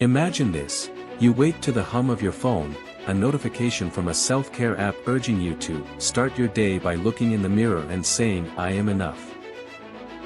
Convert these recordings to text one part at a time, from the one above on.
Imagine this. You wake to the hum of your phone, a notification from a self-care app urging you to start your day by looking in the mirror and saying, "I am enough."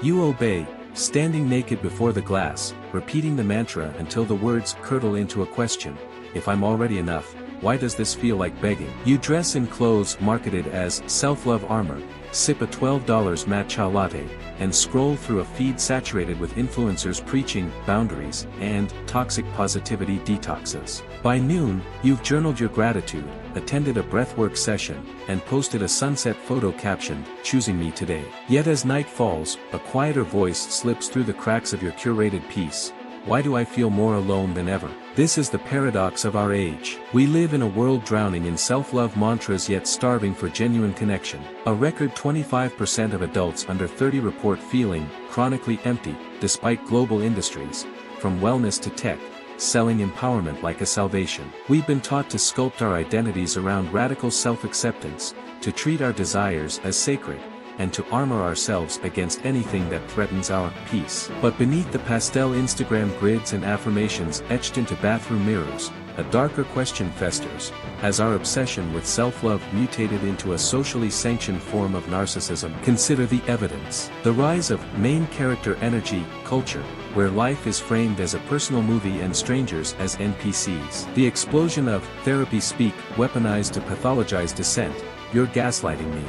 You obey, standing naked before the glass, repeating the mantra until the words curdle into a question: if I'm already enough, why does this feel like begging? You dress in clothes marketed as self-love armor, sip a $12 matcha latte, and scroll through a feed saturated with influencers preaching boundaries and toxic positivity detoxes. By noon, you've journaled your gratitude, attended a breathwork session, and posted a sunset photo captioned, "Choosing me today." Yet as night falls, a quieter voice slips through the cracks of your curated piece. Why do I feel more alone than ever? This is the paradox of our age. We live in a world drowning in self-love mantras yet starving for genuine connection. A record 25% of adults under 30 report feeling chronically empty, despite global industries, from wellness to tech, selling empowerment like a salvation. We've been taught to sculpt our identities around radical self-acceptance, to treat our desires as sacred, and to armor ourselves against anything that threatens our peace. But beneath the pastel Instagram grids and affirmations etched into bathroom mirrors, a darker question festers. Has our obsession with self-love mutated into a socially sanctioned form of narcissism? Consider the evidence. The rise of main character energy culture, where life is framed as a personal movie and strangers as NPCs. The explosion of therapy speak, weaponized to pathologize dissent. You're gaslighting me.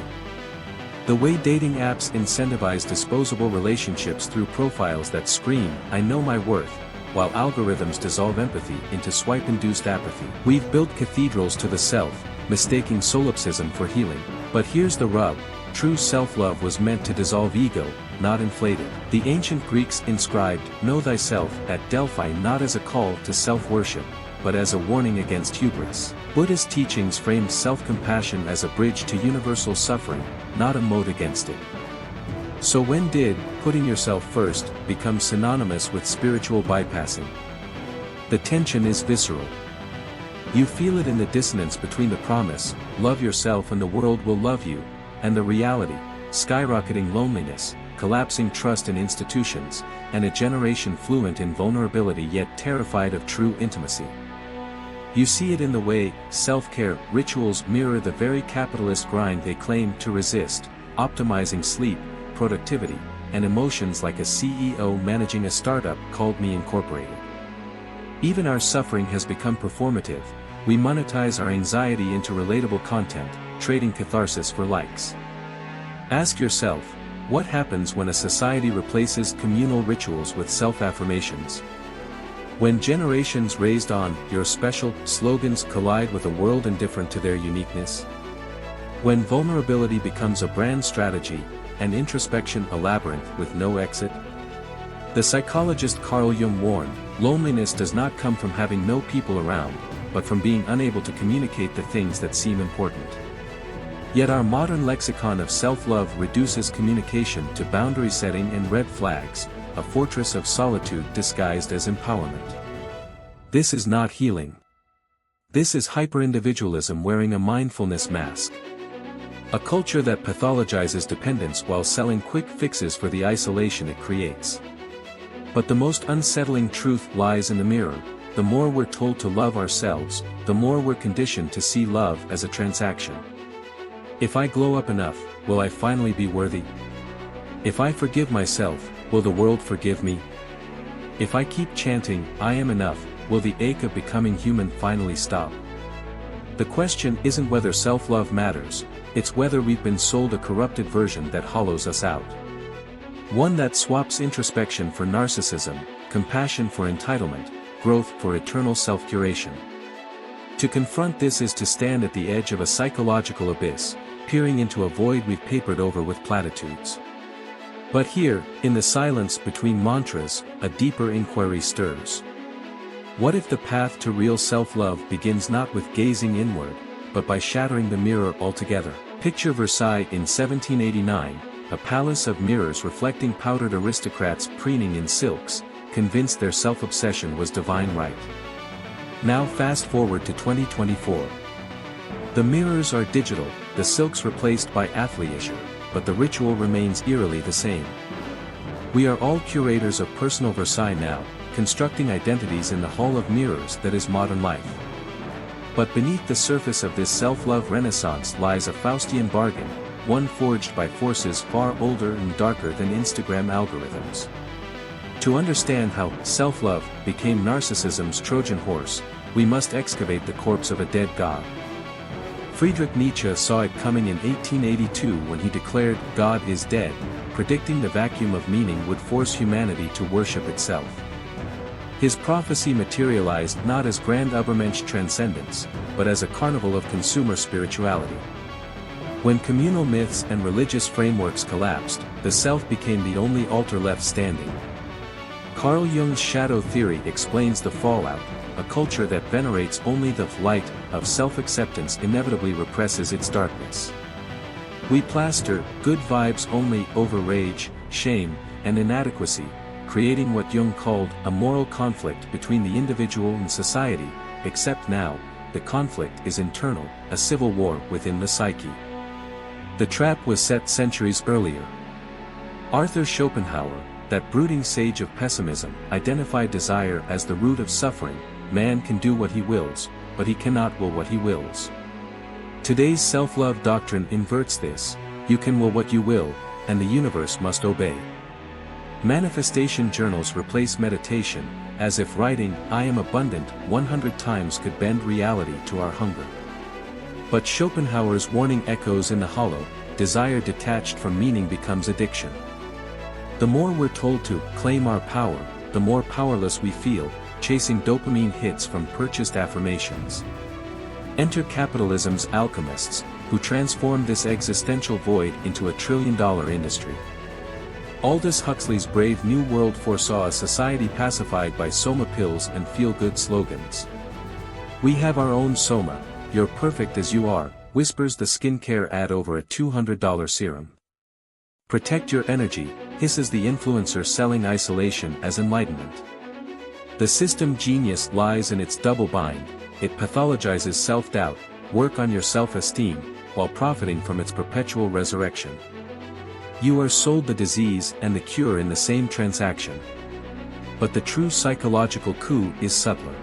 The way dating apps incentivize disposable relationships through profiles that scream, "I know my worth," while algorithms dissolve empathy into swipe-induced apathy. We've built cathedrals to the self, mistaking solipsism for healing. But here's the rub: true self-love was meant to dissolve ego, not inflate it. The ancient Greeks inscribed, "Know thyself," at Delphi not as a call to self-worship, but as a warning against hubris. Buddhist teachings framed self-compassion as a bridge to universal suffering, not a moat against it. So when did putting yourself first become synonymous with spiritual bypassing? The tension is visceral. You feel it in the dissonance between the promise, "Love yourself and the world will love you," and the reality, skyrocketing loneliness, collapsing trust in institutions, and a generation fluent in vulnerability yet terrified of true intimacy. You see it in the way self-care rituals mirror the very capitalist grind they claim to resist, optimizing sleep, productivity, and emotions like a CEO managing a startup called Me Incorporated. Even our suffering has become performative. We monetize our anxiety into relatable content, trading catharsis for likes. Ask yourself, what happens when a society replaces communal rituals with self-affirmations? When generations raised on "you're special" slogans collide with a world indifferent to their uniqueness? When vulnerability becomes a brand strategy, and introspection a labyrinth with no exit? The psychologist Carl Jung warned, loneliness does not come from having no people around, but from being unable to communicate the things that seem important. Yet our modern lexicon of self-love reduces communication to boundary setting and red flags, a fortress of solitude disguised as empowerment. This is not healing. This is hyper-individualism wearing a mindfulness mask. A culture that pathologizes dependence while selling quick fixes for the isolation it creates. But the most unsettling truth lies in the mirror. The more we're told to love ourselves, the more we're conditioned to see love as a transaction. If I glow up enough, will I finally be worthy? If I forgive myself, will the world forgive me? If I keep chanting, "I am enough," will the ache of becoming human finally stop? The question isn't whether self-love matters, it's whether we've been sold a corrupted version that hollows us out. One that swaps introspection for narcissism, compassion for entitlement, growth for eternal self-curation. To confront this is to stand at the edge of a psychological abyss, peering into a void we've papered over with platitudes. But here, in the silence between mantras, a deeper inquiry stirs. What if the path to real self-love begins not with gazing inward, but by shattering the mirror altogether? Picture Versailles in 1789, a palace of mirrors reflecting powdered aristocrats preening in silks, convinced their self-obsession was divine right. Now fast forward to 2024. The mirrors are digital, the silks replaced by athleisure, but the ritual remains eerily the same. We are all curators of personal Versailles now, constructing identities in the hall of mirrors that is modern life. But beneath the surface of this self-love renaissance lies a Faustian bargain, one forged by forces far older and darker than Instagram algorithms. To understand how self-love became narcissism's Trojan horse, we must excavate the corpse of a dead god. Friedrich Nietzsche saw it coming in 1882 when he declared, "God is dead," predicting the vacuum of meaning would force humanity to worship itself. His prophecy materialized not as grand Übermensch transcendence, but as a carnival of consumer spirituality. When communal myths and religious frameworks collapsed, the self became the only altar left standing. Carl Jung's shadow theory explains the fallout. A culture that venerates only the light of self-acceptance inevitably represses its darkness. We plaster good vibes only over rage, shame, and inadequacy, creating what Jung called a moral conflict between the individual and society, except now, the conflict is internal, a civil war within the psyche. The trap was set centuries earlier. Arthur Schopenhauer, that brooding sage of pessimism, identified desire as the root of suffering. Man can do what he wills, but he cannot will what he wills. Today's self-love doctrine inverts this: you can will what you will, and the universe must obey. Manifestation journals replace meditation, as if writing, "I am abundant," 100 times could bend reality to our hunger. But Schopenhauer's warning echoes in the hollow. Desire detached from meaning becomes addiction. The more we're told to claim our power, the more powerless we feel, chasing dopamine hits from purchased affirmations. Enter capitalism's alchemists, who transform this existential void into a trillion-dollar industry. Aldous Huxley's Brave New World foresaw a society pacified by soma pills and feel-good slogans. "We have our own soma, you're perfect as you are," whispers the skincare ad over a $200 serum. "Protect your energy," hisses the influencer selling isolation as enlightenment. The system genius lies in its double bind. It pathologizes self-doubt, work on your self-esteem, while profiting from its perpetual resurrection. You are sold the disease and the cure in the same transaction. But the true psychological coup is subtler.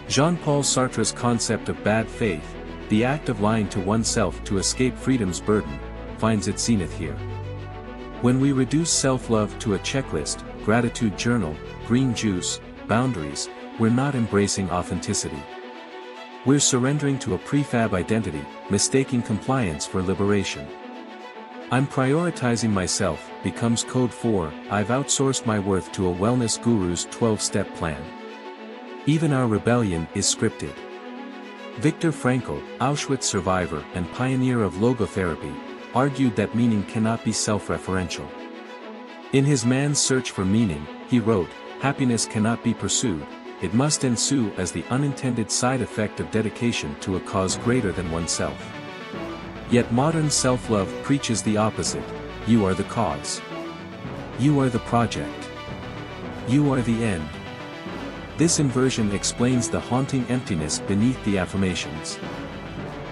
Jean-Paul Sartre's concept of bad faith, the act of lying to oneself to escape freedom's burden, finds its zenith here. When we reduce self-love to a checklist, gratitude journal, green juice, boundaries, we're not embracing authenticity. We're surrendering to a prefab identity, mistaking compliance for liberation. "I'm prioritizing myself" becomes code for, "I've outsourced my worth to a wellness guru's 12-step plan." Even our rebellion is scripted. Viktor Frankl, Auschwitz survivor and pioneer of logotherapy, argued that meaning cannot be self-referential. In his Man's Search for Meaning, he wrote, "Happiness cannot be pursued, it must ensue as the unintended side effect of dedication to a cause greater than oneself." Yet modern self-love preaches the opposite: you are the cause. You are the project. You are the end. This inversion explains the haunting emptiness beneath the affirmations.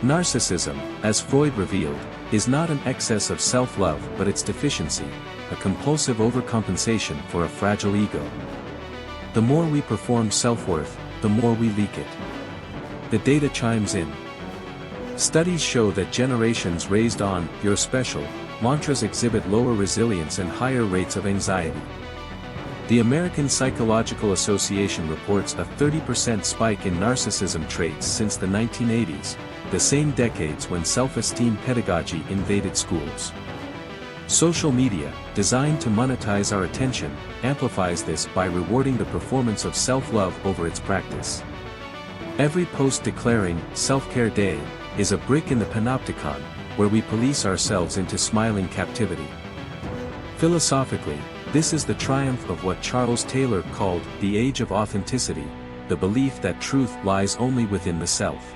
Narcissism, as Freud revealed, is not an excess of self-love but its deficiency, a compulsive overcompensation for a fragile ego. The more we perform self-worth, the more we leak it. The data chimes in. Studies show that generations raised on "you're special" mantras exhibit lower resilience and higher rates of anxiety. The American Psychological Association reports a 30% spike in narcissism traits since the 1980s, the same decades when self-esteem pedagogy invaded schools. Social media, designed to monetize our attention, amplifies this by rewarding the performance of self-love over its practice. Every post declaring "Self-Care Day" is a brick in the panopticon, where we police ourselves into smiling captivity. Philosophically, this is the triumph of what Charles Taylor called the age of authenticity, the belief that truth lies only within the self.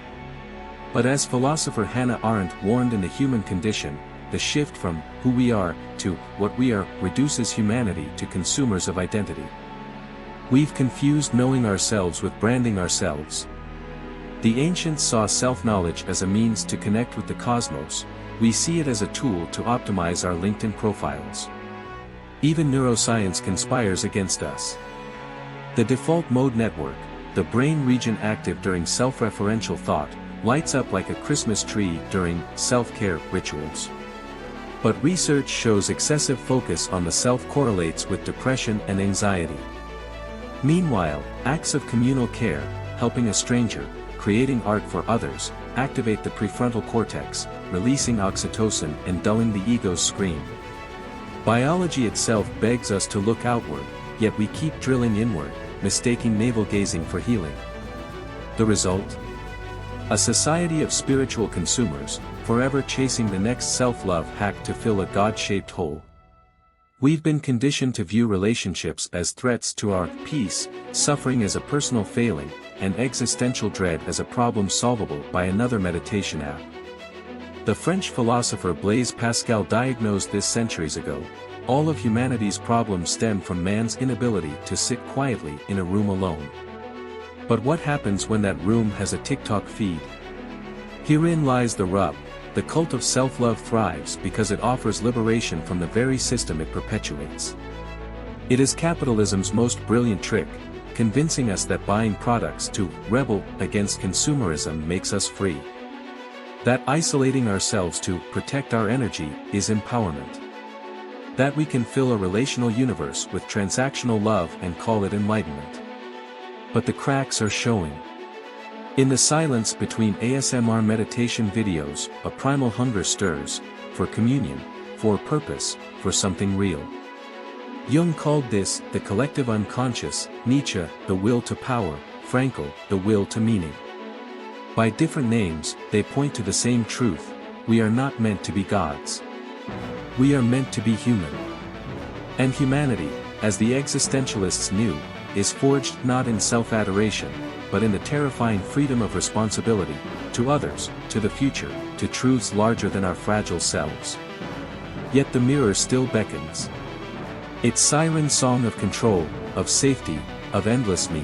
But as philosopher Hannah Arendt warned in The Human Condition, the shift from who we are to what we are reduces humanity to consumers of identity. We've confused knowing ourselves with branding ourselves. The ancients saw self-knowledge as a means to connect with the cosmos. We see it as a tool to optimize our LinkedIn profiles. Even neuroscience conspires against us. The default mode network, the brain region active during self-referential thought, lights up like a Christmas tree during self-care rituals. But research shows excessive focus on the self correlates with depression and anxiety. Meanwhile, acts of communal care, helping a stranger, creating art for others, activate the prefrontal cortex, releasing oxytocin and dulling the ego's scream. Biology itself begs us to look outward, yet we keep drilling inward, mistaking navel-gazing for healing. The result? A society of spiritual consumers, forever chasing the next self-love hack to fill a God-shaped hole. We've been conditioned to view relationships as threats to our peace, suffering as a personal failing, and existential dread as a problem solvable by another meditation app. The French philosopher Blaise Pascal diagnosed this centuries ago: all of humanity's problems stem from man's inability to sit quietly in a room alone. But what happens when that room has a TikTok feed? Herein lies the rub. The cult of self-love thrives because it offers liberation from the very system it perpetuates. It is capitalism's most brilliant trick, convincing us that buying products to rebel against consumerism makes us free. That isolating ourselves to protect our energy is empowerment. That we can fill a relational universe with transactional love and call it enlightenment. But the cracks are showing. In the silence between ASMR meditation videos, a primal hunger stirs, for communion, for purpose, for something real. Jung called this the collective unconscious, Nietzsche, the will to power, Frankl, the will to meaning. By different names, they point to the same truth: we are not meant to be gods. We are meant to be human. And humanity, as the existentialists knew, is forged not in self-adoration, but in the terrifying freedom of responsibility, to others, to the future, to truths larger than our fragile selves. Yet the mirror still beckons. Its siren song of control, of safety, of endless me.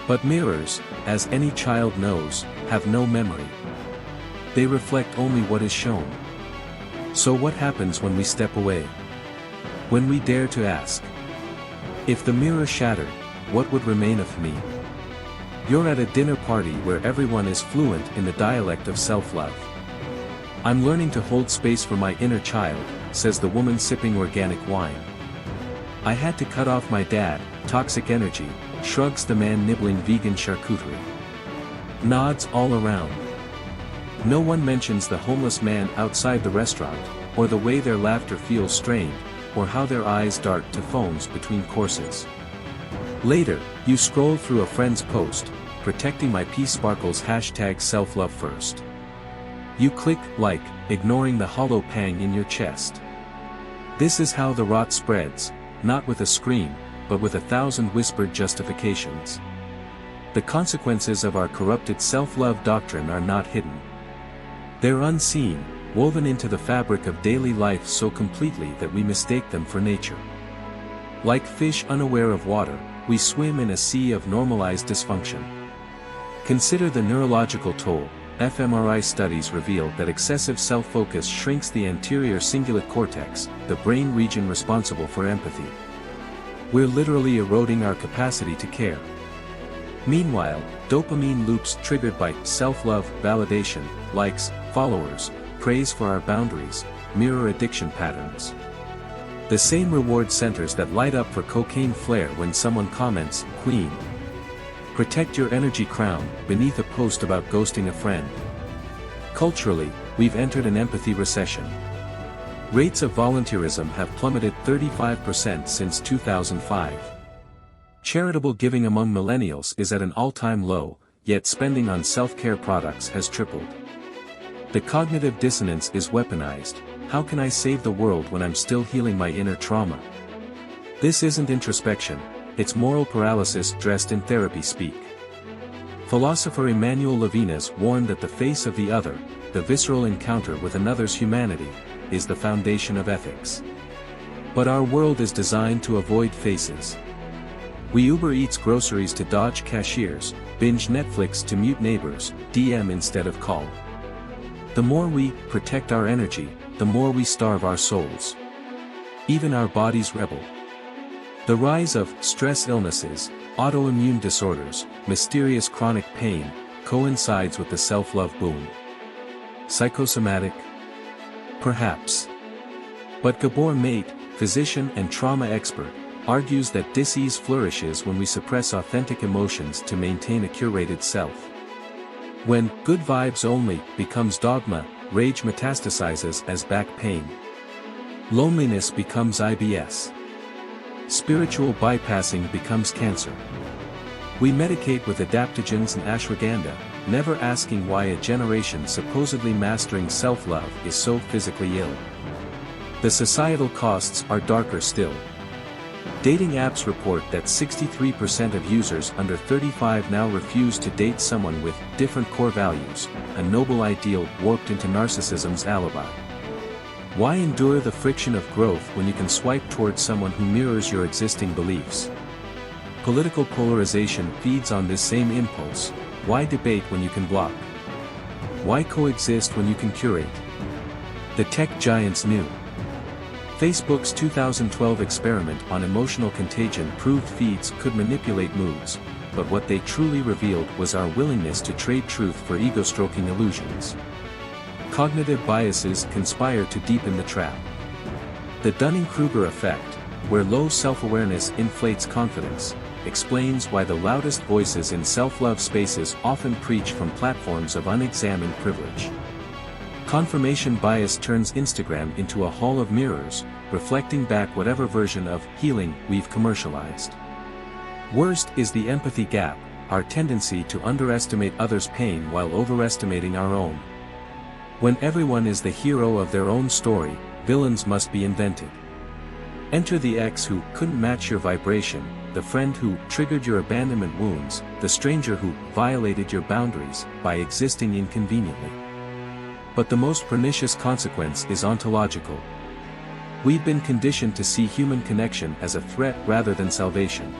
But mirrors, as any child knows, have no memory. They reflect only what is shown. So what happens when we step away? When we dare to ask, if the mirror shattered, what would remain of me? You're at a dinner party where everyone is fluent in the dialect of self-love. I'm learning to hold space for my inner child, says the woman sipping organic wine. I had to cut off my dad, toxic energy, shrugs the man nibbling vegan charcuterie. Nods all around. No one mentions the homeless man outside the restaurant, or the way their laughter feels strained, or how their eyes dart to phones between courses. Later, you scroll through a friend's post, protecting my peace sparkles #self-love first. You click like, ignoring the hollow pang in your chest. This is how the rot spreads, not with a scream, but with 1,000 whispered justifications. The consequences of our corrupted self-love doctrine are not hidden. They're unseen, woven into the fabric of daily life so completely that we mistake them for nature. Like fish unaware of water, we swim in a sea of normalized dysfunction. Consider the neurological toll. fMRI studies reveal that excessive self-focus shrinks the anterior cingulate cortex, the brain region responsible for empathy. We're literally eroding our capacity to care. Meanwhile, dopamine loops triggered by self-love, validation, likes, followers, praise for our boundaries, mirror addiction patterns. The same reward centers that light up for cocaine flare when someone comments, "Queen. Protect your energy crown," beneath a post about ghosting a friend. Culturally, we've entered an empathy recession. Rates of volunteerism have plummeted 35% since 2005. Charitable giving among millennials is at an all-time low, yet spending on self-care products has tripled. The cognitive dissonance is weaponized. How can I save the world when I'm still healing my inner trauma? This isn't introspection, it's moral paralysis dressed in therapy speak. Philosopher Emmanuel Levinas warned that the face of the other, the visceral encounter with another's humanity, is the foundation of ethics. But our world is designed to avoid faces. We Uber Eats groceries to dodge cashiers, binge Netflix to mute neighbors, DM instead of call. The more we protect our energy, the more we starve our souls. Even our bodies rebel. The rise of stress illnesses, autoimmune disorders, mysterious chronic pain, coincides with the self-love boom. Psychosomatic? Perhaps. But Gabor Mate, physician and trauma expert, argues that dis-ease flourishes when we suppress authentic emotions to maintain a curated self. When good vibes only becomes dogma, rage metastasizes as back pain. Loneliness becomes IBS. Spiritual bypassing becomes cancer. We medicate with adaptogens and ashwagandha, never asking why a generation supposedly mastering self-love is so physically ill. The societal costs are darker still. Dating apps report that 63% of users under 35 now refuse to date someone with different core values, a noble ideal warped into narcissism's alibi. Why endure the friction of growth when you can swipe towards someone who mirrors your existing beliefs? Political polarization feeds on this same impulse. Why debate when you can block? Why coexist when you can curate? The tech giants knew. Facebook's 2012 experiment on emotional contagion proved feeds could manipulate moods, but what they truly revealed was our willingness to trade truth for ego-stroking illusions. Cognitive biases conspire to deepen the trap. The Dunning-Kruger effect, where low self-awareness inflates confidence, explains why the loudest voices in self-love spaces often preach from platforms of unexamined privilege. Confirmation bias turns Instagram into a hall of mirrors, reflecting back whatever version of healing we've commercialized. Worst is the empathy gap, our tendency to underestimate others' pain while overestimating our own. When everyone is the hero of their own story, villains must be invented. Enter the ex who couldn't match your vibration, the friend who triggered your abandonment wounds, the stranger who violated your boundaries by existing inconveniently. But the most pernicious consequence is ontological. We've been conditioned to see human connection as a threat rather than salvation.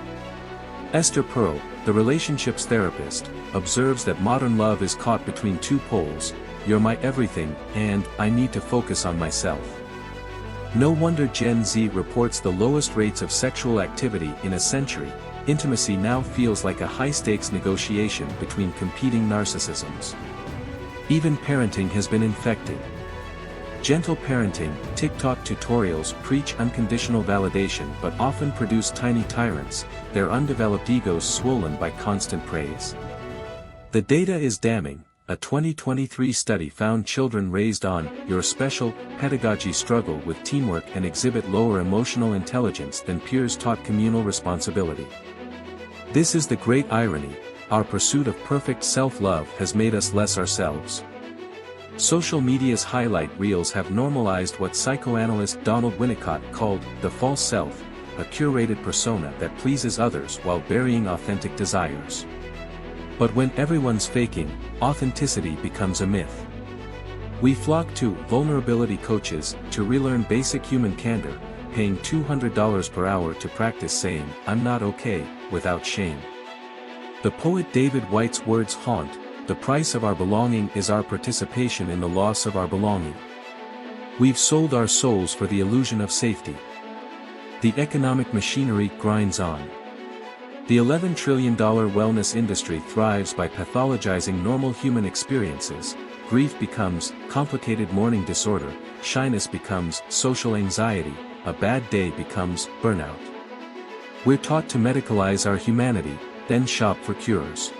Esther Perel, the relationships therapist, observes that modern love is caught between two poles: you're my everything, and I need to focus on myself. No wonder Gen Z reports the lowest rates of sexual activity in a century. Intimacy now feels like a high-stakes negotiation between competing narcissisms. Even parenting has been infected. Gentle parenting, TikTok tutorials preach unconditional validation but often produce tiny tyrants, their undeveloped egos swollen by constant praise. The data is damning. A 2023 study found children raised on your special pedagogy struggle with teamwork and exhibit lower emotional intelligence than peers taught communal responsibility. This is the great irony: our pursuit of perfect self-love has made us less ourselves. Social media's highlight reels have normalized what psychoanalyst Donald Winnicott called the false self, a curated persona that pleases others while burying authentic desires. But when everyone's faking, authenticity becomes a myth. We flock to vulnerability coaches to relearn basic human candor, paying $200 per hour to practice saying, "I'm not okay," without shame. The poet David Whyte's words haunt: the price of our belonging is our participation in the loss of our belonging. We've sold our souls for the illusion of safety. The economic machinery grinds on. The $11 trillion wellness industry thrives by pathologizing normal human experiences. Grief becomes complicated mourning disorder, shyness becomes social anxiety, a bad day becomes burnout. We're taught to medicalize our humanity, then shop for cures.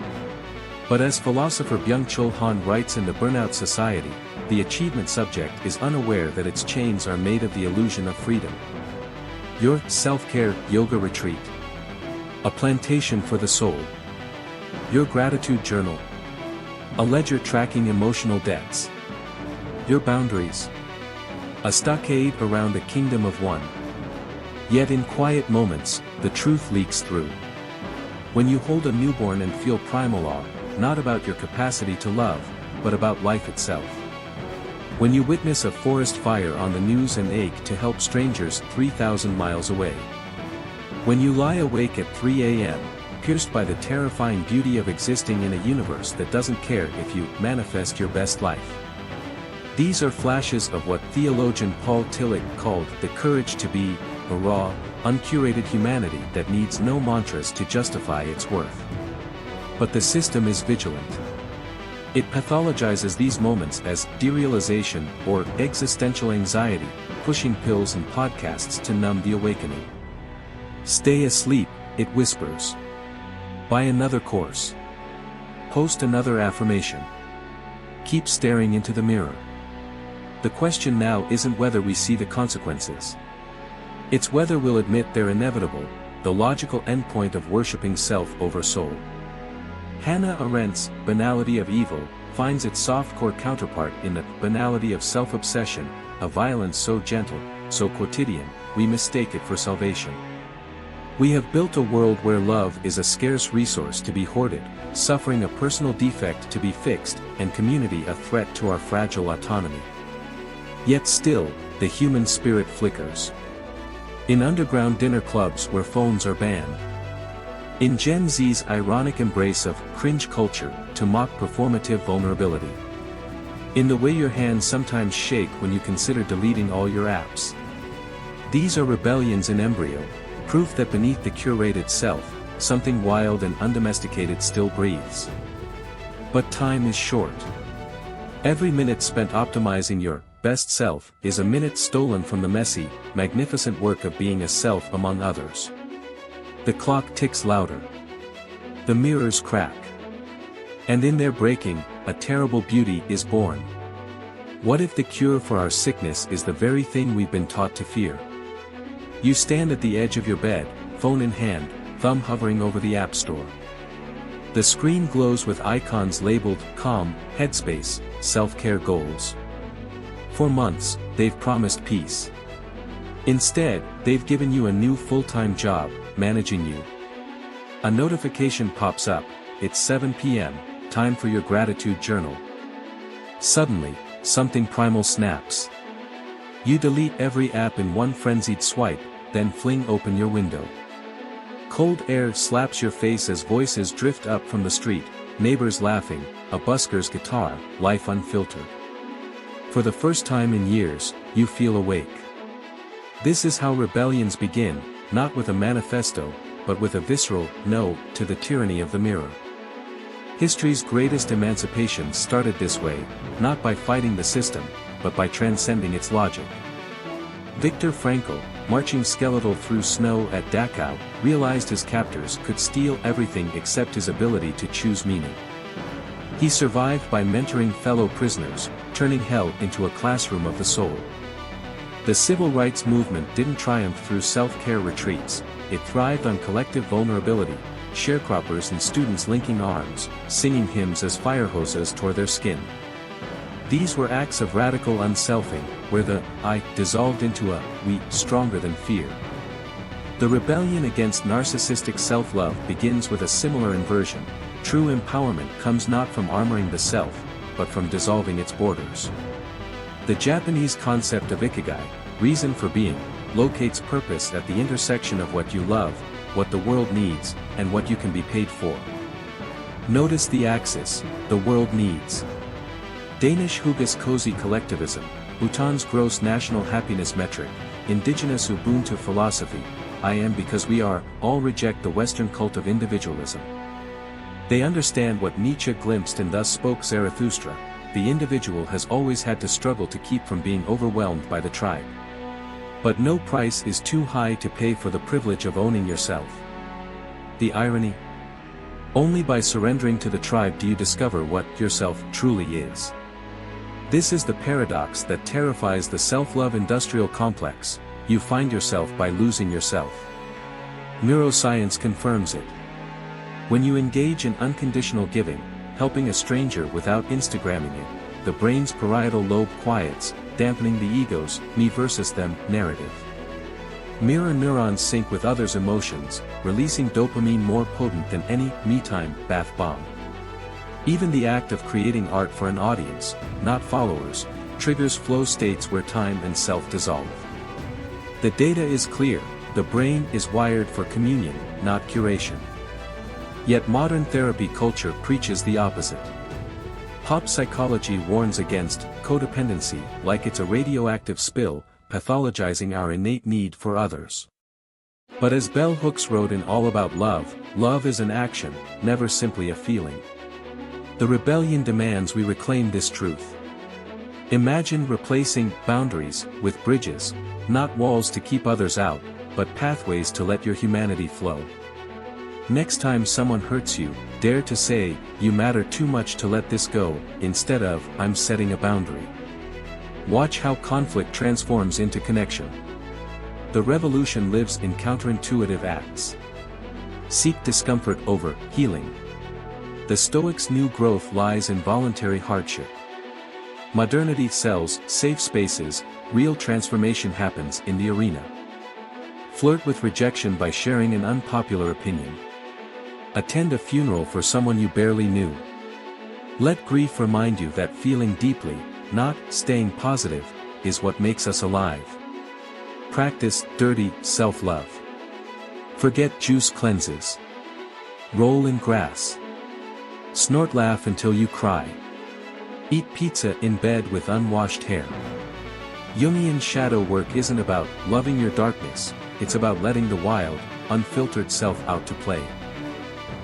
But as philosopher Byung-Chul Han writes in The Burnout Society, the achievement subject is unaware that its chains are made of the illusion of freedom. Your self-care yoga retreat. A plantation for the soul. Your gratitude journal. A ledger tracking emotional debts. Your boundaries. A stockade around a kingdom of one. Yet in quiet moments, the truth leaks through. When you hold a newborn and feel primal awe, not about your capacity to love, but about life itself. When you witness a forest fire on the news and ache to help strangers 3,000 miles away. When you lie awake at 3 a.m., pierced by the terrifying beauty of existing in a universe that doesn't care if you manifest your best life. These are flashes of what theologian Paul Tillich called the courage to be, a raw, uncurated humanity that needs no mantras to justify its worth. But the system is vigilant. It pathologizes these moments as derealization or existential anxiety, pushing pills and podcasts to numb the awakening. Stay asleep, it whispers. Buy another course. Post another affirmation. Keep staring into the mirror. The question now isn't whether we see the consequences. It's whether we'll admit they're inevitable, the logical endpoint of worshipping self over soul. Hannah Arendt's Banality of Evil finds its soft-core counterpart in the banality of self-obsession, a violence so gentle, so quotidian, we mistake it for salvation. We have built a world where love is a scarce resource to be hoarded, suffering a personal defect to be fixed, and community a threat to our fragile autonomy. Yet still, the human spirit flickers. In underground dinner clubs where phones are banned. In Gen Z's ironic embrace of cringe culture to mock performative vulnerability. In the way your hands sometimes shake when you consider deleting all your apps. These are rebellions in embryo, proof that beneath the curated self, something wild and undomesticated still breathes. But time is short. Every minute spent optimizing your best self is a minute stolen from the messy, magnificent work of being a self among others. The clock ticks louder. The mirrors crack. And in their breaking, a terrible beauty is born. What if the cure for our sickness is the very thing we've been taught to fear? You stand at the edge of your bed, phone in hand, thumb hovering over the app store. The screen glows with icons labeled calm, headspace, self-care goals. For months, they've promised peace. Instead, they've given you a new full-time job, managing you. A notification pops up, it's 7 p.m., time for your gratitude journal. Suddenly, something primal snaps. You delete every app in one frenzied swipe, then fling open your window. Cold air slaps your face as voices drift up from the street, neighbors laughing, a busker's guitar, life unfiltered. For the first time in years, you feel awake. This is how rebellions begin, not with a manifesto, but with a visceral no to the tyranny of the mirror. History's greatest emancipation started this way, not by fighting the system, but by transcending its logic. Viktor Frankl, marching skeletal through snow at Dachau, realized his captors could steal everything except his ability to choose meaning. He survived by mentoring fellow prisoners, turning hell into a classroom of the soul. The civil rights movement didn't triumph through self-care retreats, it thrived on collective vulnerability, sharecroppers and students linking arms, singing hymns as fire hoses tore their skin. These were acts of radical unselfing, where the I dissolved into a we stronger than fear. The rebellion against narcissistic self-love begins with a similar inversion. True empowerment comes not from armoring the self, but from dissolving its borders. The Japanese concept of ikigai, reason for being, locates purpose at the intersection of what you love, what the world needs, and what you can be paid for. Notice the axis, the world needs. Danish Hugis Cozy collectivism, Bhutan's gross national happiness metric, indigenous Ubuntu philosophy, I am because we are, all reject the Western cult of individualism. They understand what Nietzsche glimpsed and thus spoke Zarathustra, the individual has always had to struggle to keep from being overwhelmed by the tribe. But no price is too high to pay for the privilege of owning yourself. The irony? Only by surrendering to the tribe do you discover what yourself truly is. This is the paradox that terrifies the self-love industrial complex, you find yourself by losing yourself. Neuroscience confirms it. When you engage in unconditional giving, helping a stranger without Instagramming it, the brain's parietal lobe quiets, dampening the ego's me versus them narrative. Mirror neurons sync with others' emotions, releasing dopamine more potent than any me-time bath bomb. Even the act of creating art for an audience, not followers, triggers flow states where time and self dissolve. The data is clear, the brain is wired for communion, not curation. Yet modern therapy culture preaches the opposite. Pop psychology warns against codependency like it's a radioactive spill, pathologizing our innate need for others. But as Bell Hooks wrote in All About Love, love is an action, never simply a feeling. The rebellion demands we reclaim this truth. Imagine replacing boundaries with bridges, not walls to keep others out, but pathways to let your humanity flow. Next time someone hurts you, dare to say, "You matter too much to let this go," instead of, "I'm setting a boundary." Watch how conflict transforms into connection. The revolution lives in counterintuitive acts. Seek discomfort over healing. The Stoics' new growth lies in voluntary hardship. Modernity sells safe spaces, real transformation happens in the arena. Flirt with rejection by sharing an unpopular opinion. Attend a funeral for someone you barely knew. Let grief remind you that feeling deeply, not staying positive, is what makes us alive. Practice dirty self-love. Forget juice cleanses. Roll in grass. Snort laugh until you cry. Eat pizza in bed with unwashed hair. Jungian shadow work isn't about loving your darkness, it's about letting the wild, unfiltered self out to play.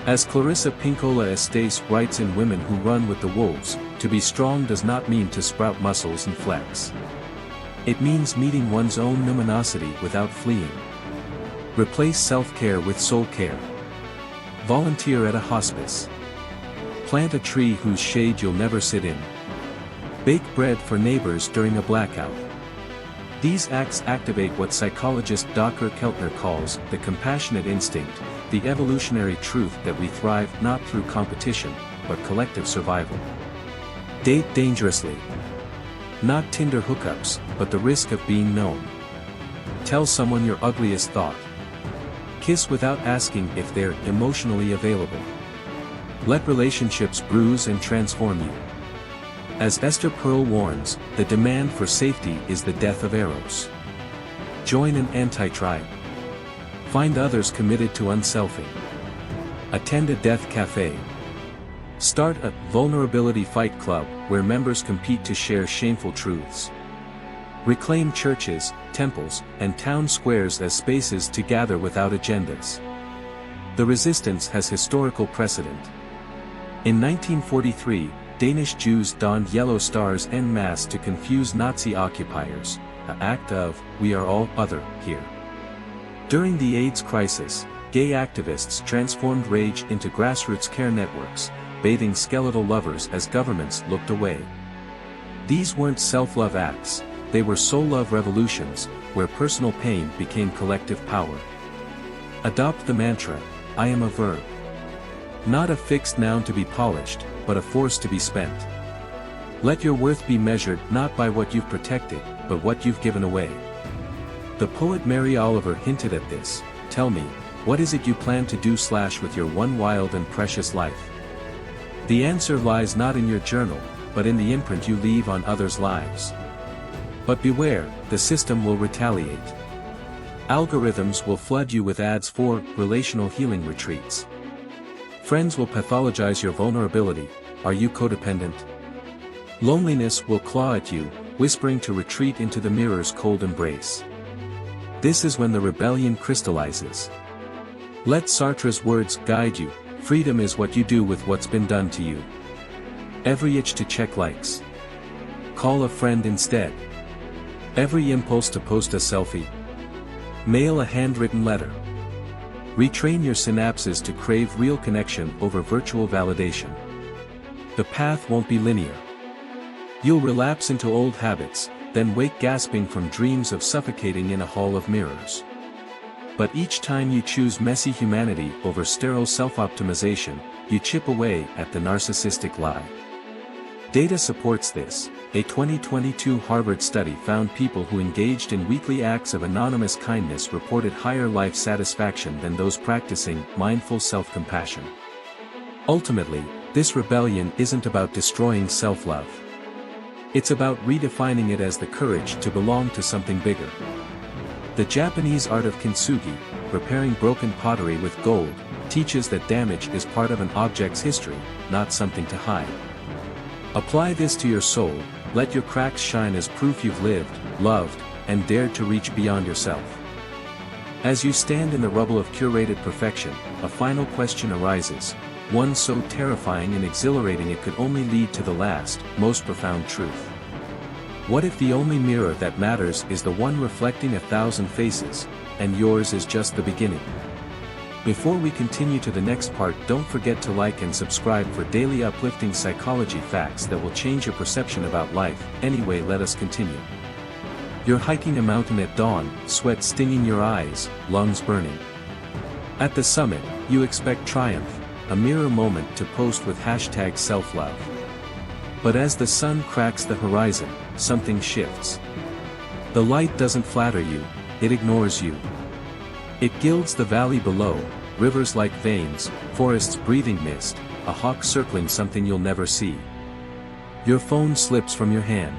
As Clarissa Pinkola Estes writes in Women Who Run with the Wolves, to be strong does not mean to sprout muscles and flex. It means meeting one's own numinosity without fleeing. Replace self-care with soul care. Volunteer at a hospice. Plant a tree whose shade you'll never sit in. Bake bread for neighbors during a blackout. These acts activate what psychologist Dr. Keltner calls the compassionate instinct, the evolutionary truth that we thrive not through competition, but collective survival. Date dangerously. Not Tinder hookups, but the risk of being known. Tell someone your ugliest thought. Kiss without asking if they're emotionally available. Let relationships bruise and transform you. As Esther Perel warns, the demand for safety is the death of eros. Join an anti-tribe. Find others committed to unselfing. Attend a death cafe. Start a vulnerability fight club where members compete to share shameful truths. Reclaim churches, temples, and town squares as spaces to gather without agendas. The resistance has historical precedent. In 1943, Danish Jews donned yellow stars en masse to confuse Nazi occupiers, an act of, "We are all other here." During the AIDS crisis, gay activists transformed rage into grassroots care networks, bathing skeletal lovers as governments looked away. These weren't self-love acts, they were soul-love revolutions, where personal pain became collective power. Adopt the mantra, "I am a verb." Not a fixed noun to be polished, but a force to be spent. Let your worth be measured not by what you've protected, but what you've given away. The poet Mary Oliver hinted at this. Tell me, what is it you plan to do with your one wild and precious life? The answer lies not in your journal, but in the imprint you leave on others' lives. But beware, the system will retaliate. Algorithms will flood you with ads for relational healing retreats. Friends will pathologize your vulnerability. Are you codependent? Loneliness will claw at you, whispering to retreat into the mirror's cold embrace. This is when the rebellion crystallizes. Let Sartre's words guide you. Freedom is what you do with what's been done to you. Every itch to check likes. Call a friend instead. Every impulse to post a selfie. Mail a handwritten letter. Retrain your synapses to crave real connection over virtual validation. The path won't be linear. You'll relapse into old habits, then wake gasping from dreams of suffocating in a hall of mirrors. But each time you choose messy humanity over sterile self-optimization, you chip away at the narcissistic lie. Data supports this. A 2022 Harvard study found people who engaged in weekly acts of anonymous kindness reported higher life satisfaction than those practicing mindful self-compassion. Ultimately, this rebellion isn't about destroying self-love. It's about redefining it as the courage to belong to something bigger. The Japanese art of kintsugi, repairing broken pottery with gold, teaches that damage is part of an object's history, not something to hide. Apply this to your soul, let your cracks shine as proof you've lived, loved, and dared to reach beyond yourself. As you stand in the rubble of curated perfection, a final question arises, one so terrifying and exhilarating it could only lead to the last, most profound truth. What if the only mirror that matters is the one reflecting 1,000 faces, and yours is just the beginning? Before we continue to the next part, don't forget to like and subscribe for daily uplifting psychology facts that will change your perception about life. Anyway, let us continue. You're hiking a mountain at dawn, sweat stinging your eyes, lungs burning. At the summit, you expect triumph, a mirror moment to post with hashtag self-love. But as the sun cracks the horizon, something shifts. The light doesn't flatter you, it ignores you. It gilds the valley below, rivers like veins, forests breathing mist, a hawk circling something you'll never see. Your phone slips from your hand.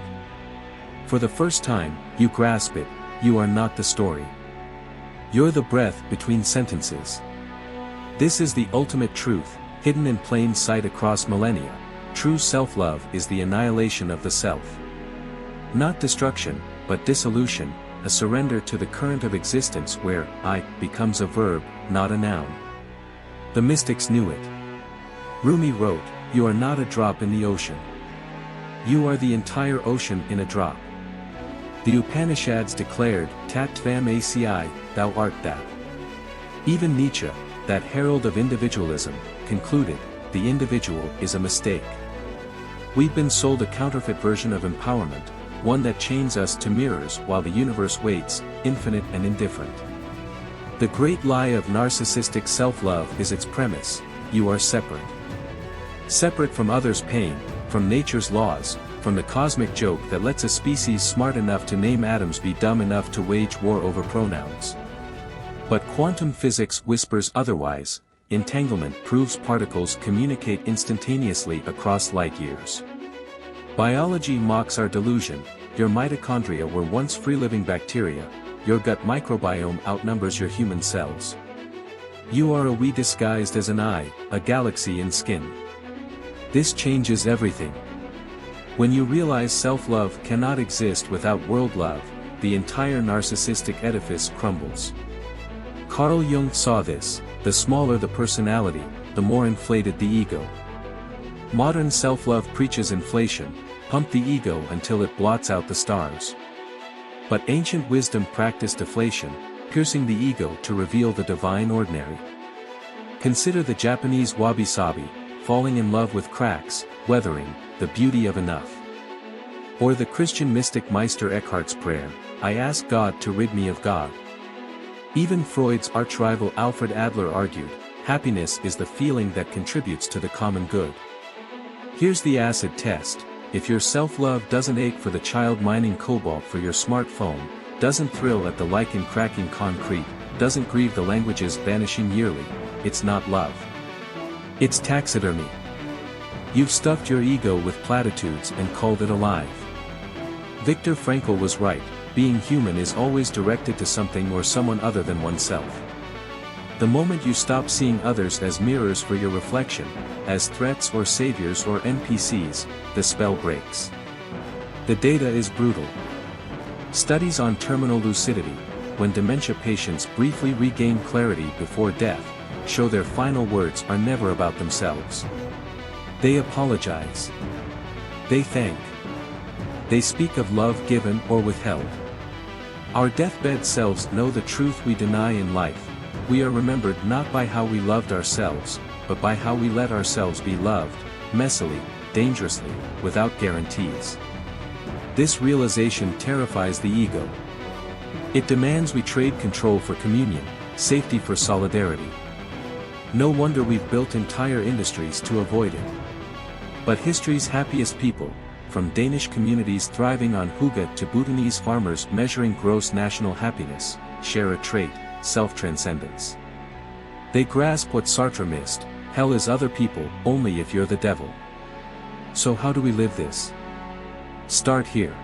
For the first time, you grasp it, you are not the story. You're the breath between sentences. This is the ultimate truth, hidden in plain sight across millennia. True self-love is the annihilation of the self. Not destruction, but dissolution, a surrender to the current of existence where I becomes a verb, not a noun. The mystics knew it. Rumi wrote, "You are not a drop in the ocean. You are the entire ocean in a drop." The Upanishads declared, Tat Tvam Asi, thou art that. Even Nietzsche, that herald of individualism, concluded, the individual is a mistake. We've been sold a counterfeit version of empowerment, one that chains us to mirrors while the universe waits, infinite and indifferent. The great lie of narcissistic self-love is its premise: you are separate. Separate from others' pain, from nature's laws, from the cosmic joke that lets a species smart enough to name atoms be dumb enough to wage war over pronouns. But quantum physics whispers otherwise. Entanglement proves particles communicate instantaneously across light years. Biology mocks our delusion. Your mitochondria were once free-living bacteria, your gut microbiome outnumbers your human cells. You are a we disguised as an I, a galaxy in skin. This changes everything. When you realize self-love cannot exist without world love, the entire narcissistic edifice crumbles. Carl Jung saw this: the smaller the personality, the more inflated the ego. Modern self-love preaches inflation, pump the ego until it blots out the stars. But ancient wisdom practiced deflation, piercing the ego to reveal the divine ordinary. Consider the Japanese wabi-sabi, falling in love with cracks, weathering, the beauty of enough. Or the Christian mystic Meister Eckhart's prayer, I ask God to rid me of God. Even Freud's archrival Alfred Adler argued, happiness is the feeling that contributes to the common good. Here's the acid test: if your self-love doesn't ache for the child mining cobalt for your smartphone, doesn't thrill at the lichen cracking concrete, doesn't grieve the languages vanishing yearly, it's not love. It's taxidermy. You've stuffed your ego with platitudes and called it alive. Viktor Frankl was right, being human is always directed to something or someone other than oneself. The moment you stop seeing others as mirrors for your reflection, as threats or saviors or NPCs, the spell breaks. The data is brutal. Studies on terminal lucidity, when dementia patients briefly regain clarity before death, show their final words are never about themselves. They apologize. They thank. They speak of love given or withheld. Our deathbed selves know the truth we deny in life. We are remembered not by how we loved ourselves, but by how we let ourselves be loved, messily, dangerously, without guarantees. This realization terrifies the ego. It demands we trade control for communion, safety for solidarity. No wonder we've built entire industries to avoid it. But history's happiest people, from Danish communities thriving on hygge to Bhutanese farmers measuring gross national happiness, share a trait: self-transcendence. They grasp what Sartre missed: hell is other people, only if you're the devil. So how do we live this? Start here.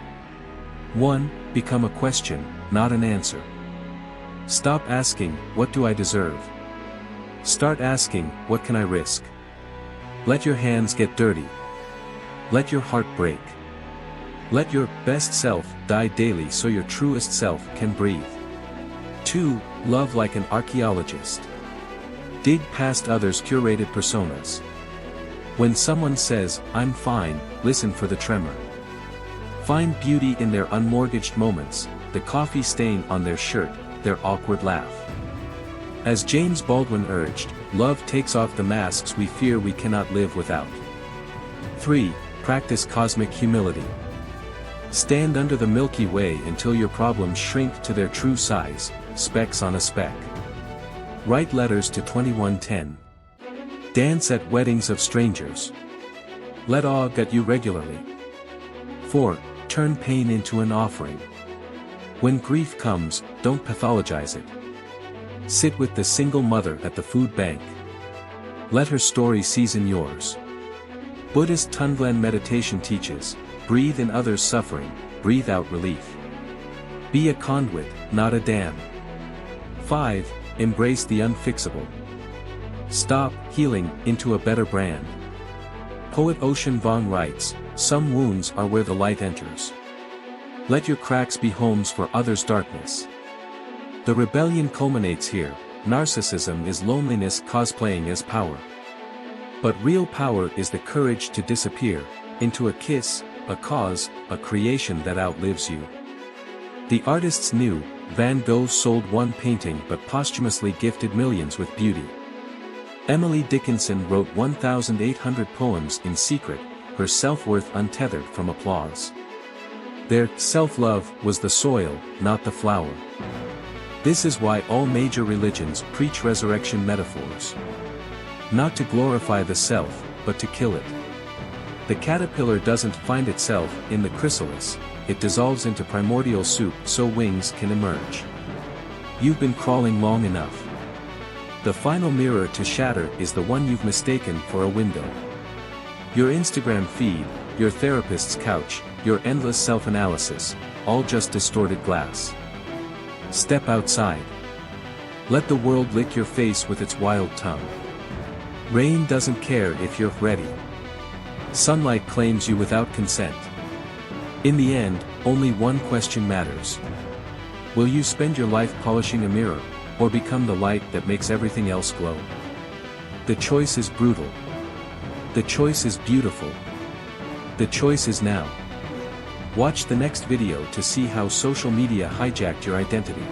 1. Become a question, not an answer. Stop asking, what do I deserve? Start asking, what can I risk? Let your hands get dirty. Let your heart break. Let your best self die daily so your truest self can breathe. 2. Love like an archaeologist. Dig past others' curated personas. When someone says, "I'm fine," listen for the tremor. Find beauty in their unmortgaged moments, the coffee stain on their shirt, their awkward laugh. As James Baldwin urged, love takes off the masks we fear we cannot live without. 3. Practice cosmic humility. Stand under the Milky Way until your problems shrink to their true size, specks on a speck. Write letters to 2110. Dance at weddings of strangers. Let awe gut you regularly. 4. Turn pain into an offering. When grief comes, don't pathologize it. Sit with the single mother at the food bank. Let her story season yours. Buddhist Tonglen meditation teaches, breathe in others' suffering, breathe out relief. Be a conduit, not a dam. 5. Embrace the unfixable. Stop healing into a better brand. Poet Ocean Vuong writes, some wounds are where the light enters. Let your cracks be homes for others' darkness. The rebellion culminates here. Narcissism is loneliness cosplaying as power. But real power is the courage to disappear, into a kiss, a cause, a creation that outlives you. The artists knew, Van Gogh sold one painting but posthumously gifted millions with beauty. Emily Dickinson wrote 1,800 poems in secret, her self-worth untethered from applause. Their self-love was the soil, not the flower. This is why all major religions preach resurrection metaphors. Not to glorify the self, but to kill it. The caterpillar doesn't find itself in the chrysalis, it dissolves into primordial soup so wings can emerge. You've been crawling long enough. The final mirror to shatter is the one you've mistaken for a window. Your Instagram feed, your therapist's couch, your endless self-analysis, all just distorted glass. Step outside. Let the world lick your face with its wild tongue. Rain doesn't care if you're ready. Sunlight claims you without consent. In the end, only one question matters. Will you spend your life polishing a mirror, or become the light that makes everything else glow? The choice is brutal. The choice is beautiful. The choice is now. Watch the next video to see how social media hijacked your identity.